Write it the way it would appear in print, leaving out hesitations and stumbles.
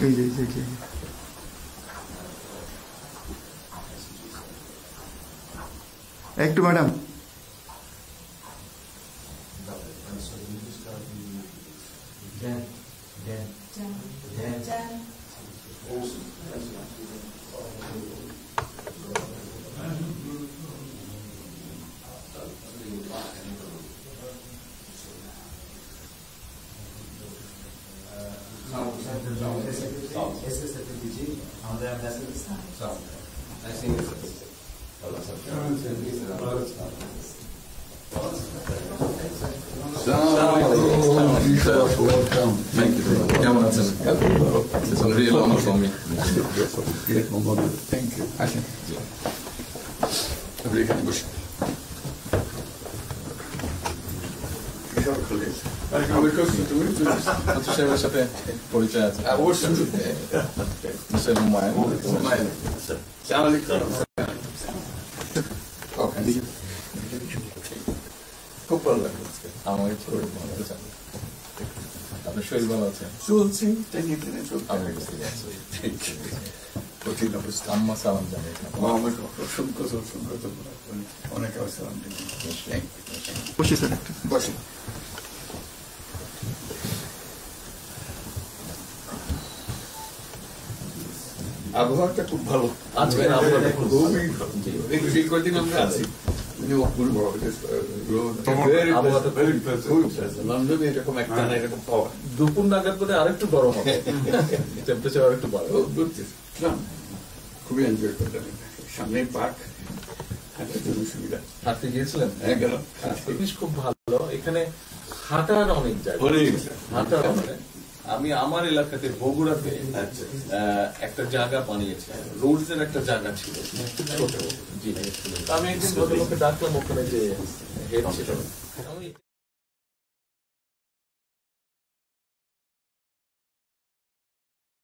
এই যে একটু ম্যাডাম কেমন আছেন? It's a real honor for me. Thank you আসেন আপনি এখানে বসে সাহেবের সাথে পরিচয় আছে মিস্টার হুমায়ুন খুব ভালো লাগলো আমাকে শরীর ভালো আছে আপনার শরীর ভালো আছে চলছি আমি বুঝতে পারছি আম্মা সালাম জানিয়ে অনেক সালাম বসে স্যার একটু বসে আবহাওয়াটা খুব ভালো আজকের আবহাওয়াটা খুব এই কদিন আমরা আছি লন্ডনে এরকম একটা না এরকম পাওয়া দুপুর নাগাদ করে আরেকটু গরম হবে টেম্পারেচার আরেকটু বাড়বে খুবই এনজয় করলাম সামনে পার্ক হাঁটার জন্য সুবিধা হাঁটতে গিয়েছিলেন গেলাম জিনিস খুব ভালো এখানে হাঁটার অনেক জায়গা হাঁটার অনেক আমি আমার এলাকাতে বগুড়াতে একটা জায়গা বানিয়েছি রোডস এর একটা জায়গা ছিল ছোট জি আমি একদিন ভদ্রলোককে ডাকলাম ওখানে যে হেড ছিল